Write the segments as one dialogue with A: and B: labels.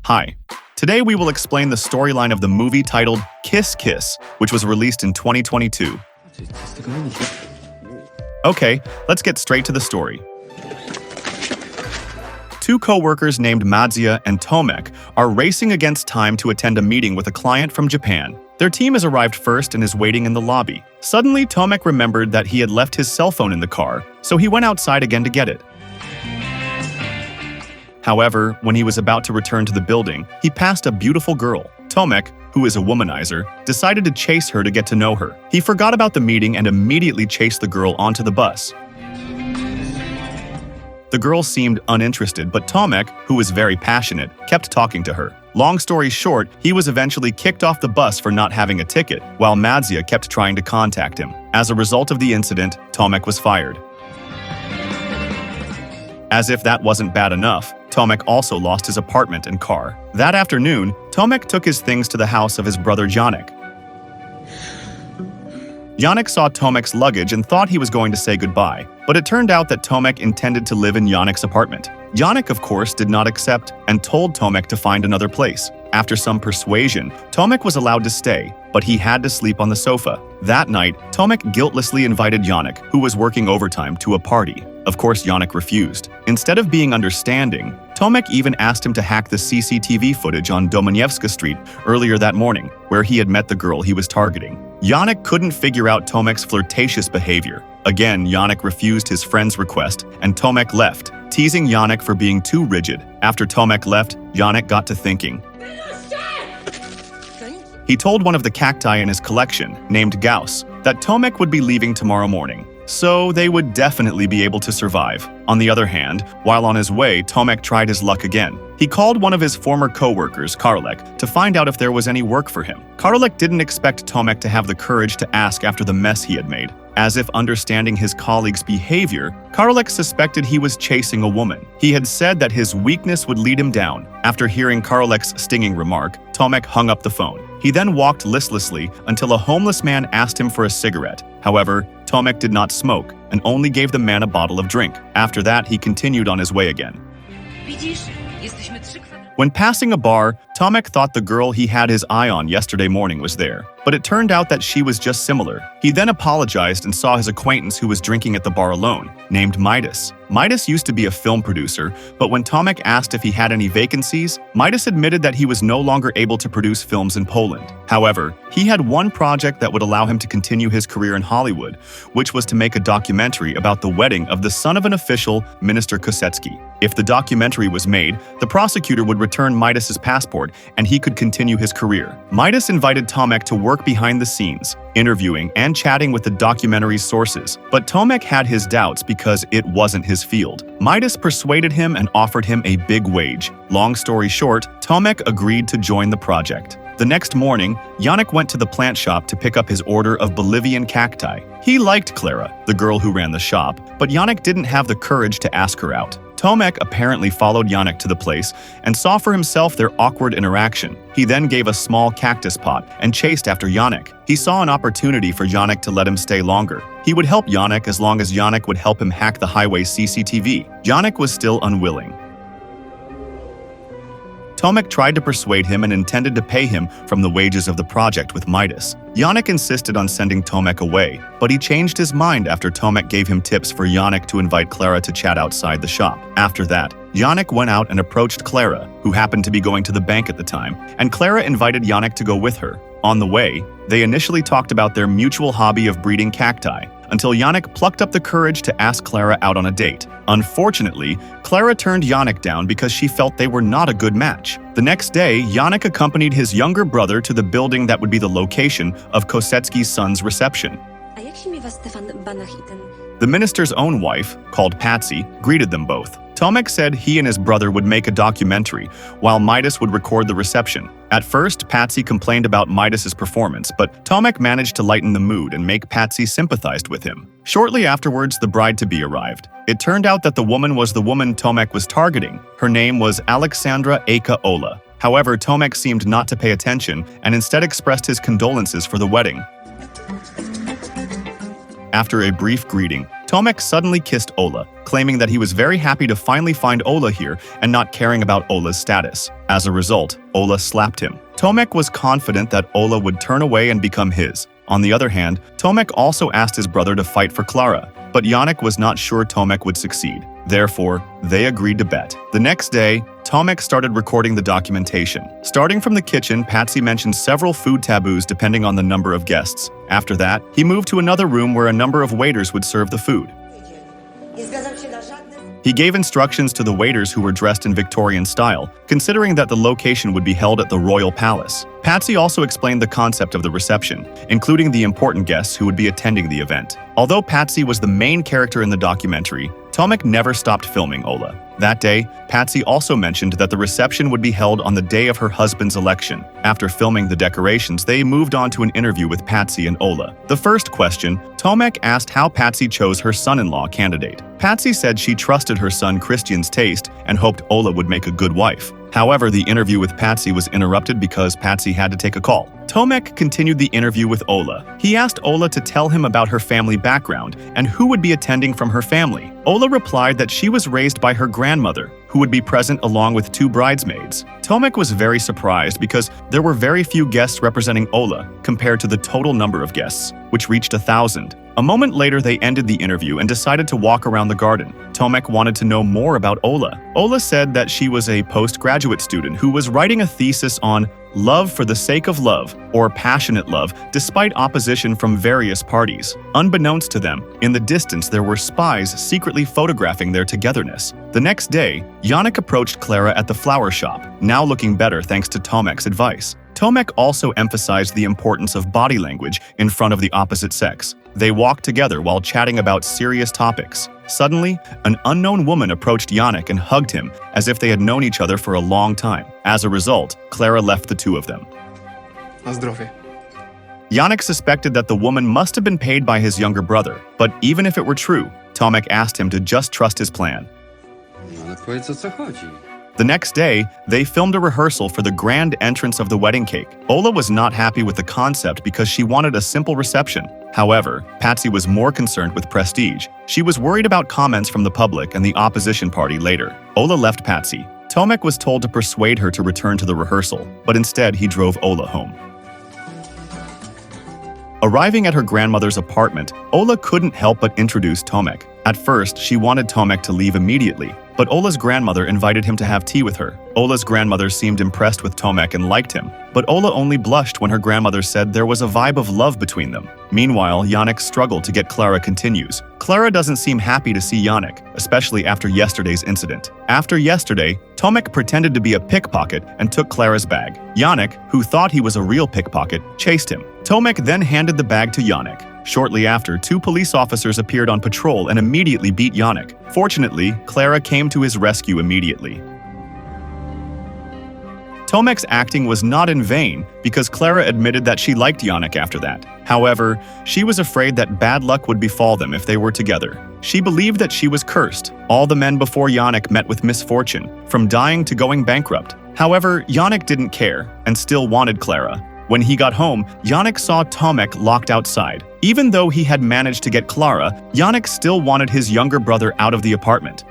A: Hi. Today we will explain the storyline of the movie titled Kiss Kiss, which was released in 2022. Okay, let's get straight to the story. Two co-workers named Madzia and Tomek are racing against time to attend a meeting with a client from Japan. Their team has arrived first and is waiting in the lobby. Suddenly, Tomek remembered that he had left his cell phone in the car, so he went outside again to get it. However, when he was about to return to the building, he passed a beautiful girl. Tomek, who is a womanizer, decided to chase her to get to know her. He forgot about the meeting and immediately chased the girl onto the bus. The girl seemed uninterested, but Tomek, who was very passionate, kept talking to her. Long story short, he was eventually kicked off the bus for not having a ticket, while Madzia kept trying to contact him. As a result of the incident, Tomek was fired. As if that wasn't bad enough, Tomek also lost his apartment and car. That afternoon, Tomek took his things to the house of his brother Janek. Janek saw Tomek's luggage and thought he was going to say goodbye, but it turned out that Tomek intended to live in Janek's apartment. Janek, of course, did not accept and told Tomek to find another place. After some persuasion, Tomek was allowed to stay, but he had to sleep on the sofa. That night, Tomek guiltlessly invited Janek, who was working overtime, to a party. Of course, Janek refused. Instead of being understanding, Tomek even asked him to hack the CCTV footage on Domaniewska Street earlier that morning, where he had met the girl he was targeting. Janek couldn't figure out Tomek's flirtatious behavior. Again, Janek refused his friend's request, and Tomek left, teasing Janek for being too rigid. After Tomek left, Janek got to thinking. He told one of the cacti in his collection, named Gauss, that Tomek would be leaving tomorrow morning, so they would definitely be able to survive. On the other hand, while on his way, Tomek tried his luck again. He called one of his former co-workers, Karolek, to find out if there was any work for him. Karolek didn't expect Tomek to have the courage to ask after the mess he had made. As if understanding his colleague's behavior, Karolek suspected he was chasing a woman. He had said that his weakness would lead him down. After hearing Karolek's stinging remark, Tomek hung up the phone. He then walked listlessly until a homeless man asked him for a cigarette. However, Tomek did not smoke and only gave the man a bottle of drink. After that, he continued on his way again. When passing a bar, Tomek thought the girl he had his eye on yesterday morning was there, but it turned out that she was just similar. He then apologized and saw his acquaintance who was drinking at the bar alone, named Midas. Midas used to be a film producer, but when Tomek asked if he had any vacancies, Midas admitted that he was no longer able to produce films in Poland. However, he had one project that would allow him to continue his career in Hollywood, which was to make a documentary about the wedding of the son of an official, Minister Kościukiewicz. If the documentary was made, the prosecutor would return Midas's passport and he could continue his career. Midas invited Tomek to work behind the scenes, interviewing and chatting with the documentary's sources. But Tomek had his doubts because it wasn't his field. Midas persuaded him and offered him a big wage. Long story short, Tomek agreed to join the project. The next morning, Janek went to the plant shop to pick up his order of Bolivian cacti. He liked Clara, the girl who ran the shop, but Janek didn't have the courage to ask her out. Tomek apparently followed Janek to the place and saw for himself their awkward interaction. He then gave a small cactus pot and chased after Janek. He saw an opportunity for Janek to let him stay longer. He would help Janek as long as Janek would help him hack the highway CCTV. Janek was still unwilling. Tomek tried to persuade him and intended to pay him from the wages of the project with Midas. Janek insisted on sending Tomek away, but he changed his mind after Tomek gave him tips for Janek to invite Clara to chat outside the shop. After that, Janek went out and approached Clara, who happened to be going to the bank at the time, and Clara invited Janek to go with her. On the way, they initially talked about their mutual hobby of breeding cacti, until Janek plucked up the courage to ask Clara out on a date. Unfortunately, Clara turned Janek down because she felt they were not a good match. The next day, Janek accompanied his younger brother to the building that would be the location of Kościukiewicz son's reception. The minister's own wife, called Patsy, greeted them both. Tomek said he and his brother would make a documentary, while Midas would record the reception. At first, Patsy complained about Midas's performance, but Tomek managed to lighten the mood and make Patsy sympathized with him. Shortly afterwards, the bride-to-be arrived. It turned out that the woman was the woman Tomek was targeting. Her name was Alexandra Aka Ola. However, Tomek seemed not to pay attention and instead expressed his condolences for the wedding. After a brief greeting, Tomek suddenly kissed Ola, claiming that he was very happy to finally find Ola here and not caring about Ola's status. As a result, Ola slapped him. Tomek was confident that Ola would turn away and become his. On the other hand, Tomek also asked his brother to fight for Klara, but Janek was not sure Tomek would succeed. Therefore, they agreed to bet. The next day, Tomek started recording the documentation. Starting from the kitchen, Patsy mentioned several food taboos depending on the number of guests. After that, he moved to another room where a number of waiters would serve the food. He gave instructions to the waiters who were dressed in Victorian style, considering that the location would be held at the Royal Palace. Patsy also explained the concept of the reception, including the important guests who would be attending the event. Although Patsy was the main character in the documentary, Tomek never stopped filming Ola. That day, Patsy also mentioned that the reception would be held on the day of her husband's election. After filming the decorations, they moved on to an interview with Patsy and Ola. The first question, Tomek asked how Patsy chose her son-in-law candidate. Patsy said she trusted her son Christian's taste and hoped Ola would make a good wife. However, the interview with Patsy was interrupted because Patsy had to take a call. Tomek continued the interview with Ola. He asked Ola to tell him about her family background and who would be attending from her family. Ola replied that she was raised by her grandmother, who would be present along with 2 bridesmaids. Tomek was very surprised because there were very few guests representing Ola compared to the total number of guests, which reached 1,000. A moment later, they ended the interview and decided to walk around the garden. Tomek wanted to know more about Ola. Ola said that she was a postgraduate student who was writing a thesis on love for the sake of love, or passionate love, despite opposition from various parties. Unbeknownst to them, in the distance there were spies secretly photographing their togetherness. The next day, Janek approached Klara at the flower shop, now looking better thanks to Tomek's advice. Tomek also emphasized the importance of body language in front of the opposite sex. They walked together while chatting about serious topics. Suddenly, an unknown woman approached Janek and hugged him as if they had known each other for a long time. As a result, Klara left the two of them.
B: Na zdrowie.
A: Janek suspected that the woman must have been paid by his younger brother, but even if it were true, Tomek asked him to just trust his plan.
B: No ale powiedz, o co chodzi.
A: The next day, they filmed a rehearsal for the grand entrance of the wedding cake. Ola was not happy with the concept because she wanted a simple reception. However, Patsy was more concerned with prestige. She was worried about comments from the public and the opposition party later. Ola left Patsy. Tomek was told to persuade her to return to the rehearsal, but instead he drove Ola home. Arriving at her grandmother's apartment, Ola couldn't help but introduce Tomek. At first, she wanted Tomek to leave immediately, but Ola's grandmother invited him to have tea with her. Ola's grandmother seemed impressed with Tomek and liked him, but Ola only blushed when her grandmother said there was a vibe of love between them. Meanwhile, Janek struggled to get Klara continues. Klara doesn't seem happy to see Janek, especially after yesterday's incident. After yesterday, Tomek pretended to be a pickpocket and took Klara's bag. Janek, who thought he was a real pickpocket, chased him. Tomek then handed the bag to Janek. Shortly after, 2 police officers appeared on patrol and immediately beat Janek. Fortunately, Klara came to his rescue immediately. Tomek's acting was not in vain because Klara admitted that she liked Janek after that. However, she was afraid that bad luck would befall them if they were together. She believed that she was cursed. All the men before Janek met with misfortune, from dying to going bankrupt. However, Janek didn't care and still wanted Klara. When he got home, Janek saw Tomek locked outside. Even though he had managed to get Klara, Janek still wanted his younger brother out of the apartment.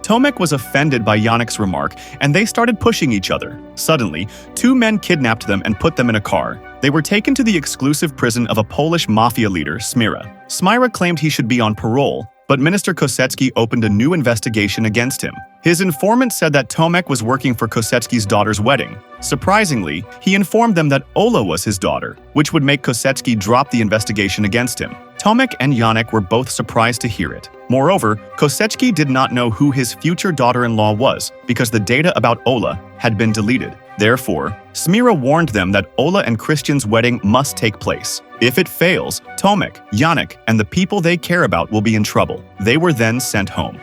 A: Tomek was offended by Janek's remark, and they started pushing each other. Suddenly, 2 men kidnapped them and put them in a car. They were taken to the exclusive prison of a Polish mafia leader, Smira. Smira claimed he should be on parole, but Minister Kosecki opened a new investigation against him. His informant said that Tomek was working for Kosecki's daughter's wedding. Surprisingly, he informed them that Ola was his daughter, which would make Kosecki drop the investigation against him. Tomek and Janek were both surprised to hear it. Moreover, Kosecki did not know who his future daughter-in-law was because the data about Ola had been deleted. Therefore, Smira warned them that Ola and Christian's wedding must take place. If it fails, Tomek, Janek, and the people they care about will be in trouble. They were then sent home.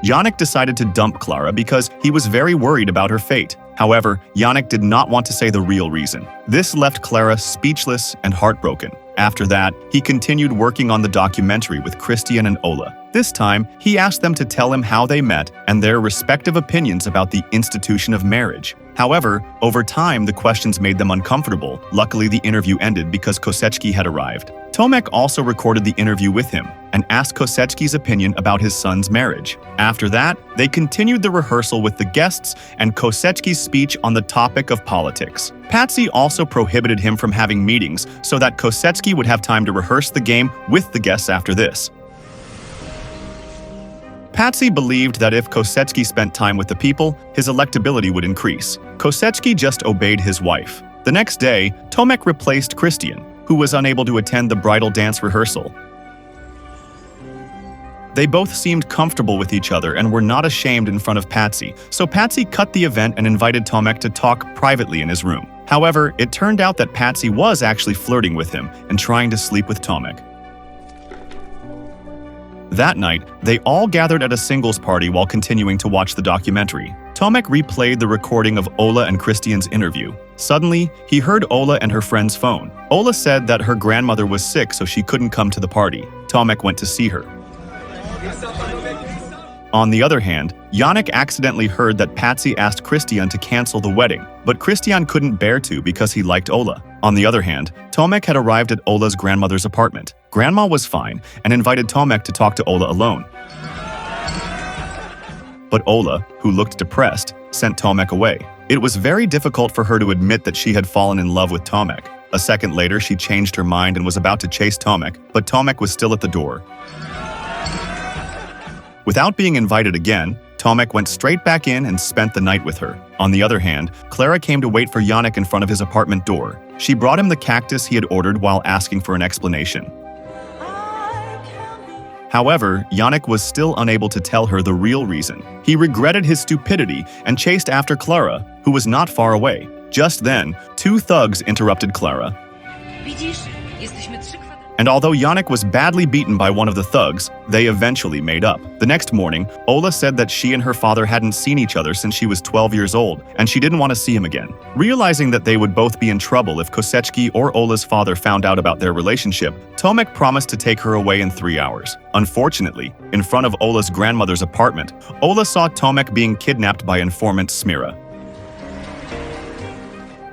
A: Janek decided to dump Klara because he was very worried about her fate. However, Janek did not want to say the real reason. This left Klara speechless and heartbroken. After that, he continued working on the documentary with Christian and Ola. This time, he asked them to tell him how they met and their respective opinions about the institution of marriage. However, over time, the questions made them uncomfortable. Luckily, the interview ended because Kościukiewicz had arrived. Tomek also recorded the interview with him and asked Kościukiewicz opinion about his son's marriage. After that, they continued the rehearsal with the guests and Kościukiewicz speech on the topic of politics. Patsy also prohibited him from having meetings so that Kościukiewicz would have time to rehearse the game with the guests after this. Patsy believed that if Kościukiewicz spent time with the people, his electability would increase. Kościukiewicz just obeyed his wife. The next day, Tomek replaced Christian, who was unable to attend the bridal dance rehearsal. They both seemed comfortable with each other and were not ashamed in front of Patsy, so Patsy cut the event and invited Tomek to talk privately in his room. However, it turned out that Patsy was actually flirting with him and trying to sleep with Tomek. That night, they all gathered at a singles party while continuing to watch the documentary. Tomek replayed the recording of Ola and Christian's interview. Suddenly, he heard Ola and her friend's phone. Ola said that her grandmother was sick, so she couldn't come to the party. Tomek went to see her. On the other hand, Janek accidentally heard that Patsy asked Christian to cancel the wedding, but Christian couldn't bear to because he liked Ola. On the other hand, Tomek had arrived at Ola's grandmother's apartment. Grandma was fine and invited Tomek to talk to Ola alone. But Ola, who looked depressed, sent Tomek away. It was very difficult for her to admit that she had fallen in love with Tomek. A second later, she changed her mind and was about to chase Tomek, but Tomek was still at the door. Without being invited again, Tomek went straight back in and spent the night with her. On the other hand, Clara came to wait for Janek in front of his apartment door. She brought him the cactus he had ordered while asking for an explanation. However, Janek was still unable to tell her the real reason. He regretted his stupidity and chased after Clara, who was not far away. Just then, two thugs interrupted Clara. And although Janek was badly beaten by one of the thugs, they eventually made up. The next morning, Ola said that she and her father hadn't seen each other since she was 12 years old, and she didn't want to see him again. Realizing that they would both be in trouble if Kościukiewicz or Ola's father found out about their relationship, Tomek promised to take her away in 3 hours. Unfortunately, in front of Ola's grandmother's apartment, Ola saw Tomek being kidnapped by informant Smira,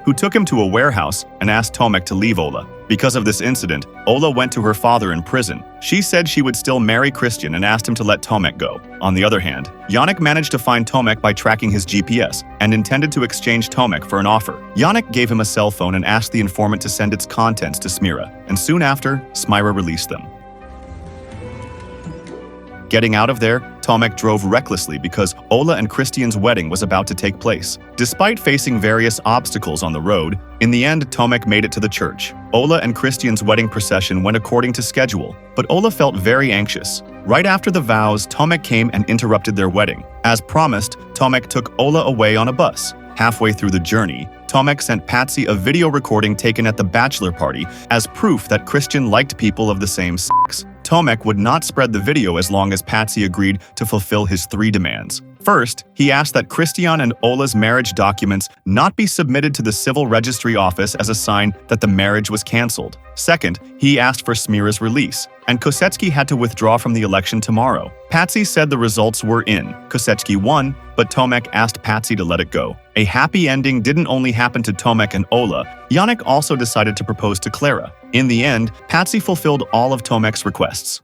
A: who took him to a warehouse and asked Tomek to leave Ola. Because of this incident, Ola went to her father in prison. She said she would still marry Christian and asked him to let Tomek go. On the other hand, Janek managed to find Tomek by tracking his GPS and intended to exchange Tomek for an offer. Janek gave him a cell phone and asked the informant to send its contents to Smira, and soon after, Smira released them. Getting out of there, Tomek drove recklessly because Ola and Christian's wedding was about to take place. Despite facing various obstacles on the road, in the end, Tomek made it to the church. Ola and Christian's wedding procession went according to schedule, but Ola felt very anxious. Right after the vows, Tomek came and interrupted their wedding. As promised, Tomek took Ola away on a bus. Halfway through the journey, Tomek sent Patsy a video recording taken at the bachelor party as proof that Christian liked people of the same sex. Tomek would not spread the video as long as Patsy agreed to fulfill his 3 demands. First, he asked that Christian and Ola's marriage documents not be submitted to the civil registry office as a sign that the marriage was canceled. Second, he asked for Smira's release, and Kościukiewicz had to withdraw from the election tomorrow. Patsy said the results were in. Kościukiewicz won, but Tomek asked Patsy to let it go. A happy ending didn't only happen to Tomek and Ola. Janek also decided to propose to Clara. In the end, Patsy fulfilled all of Tomek's requests.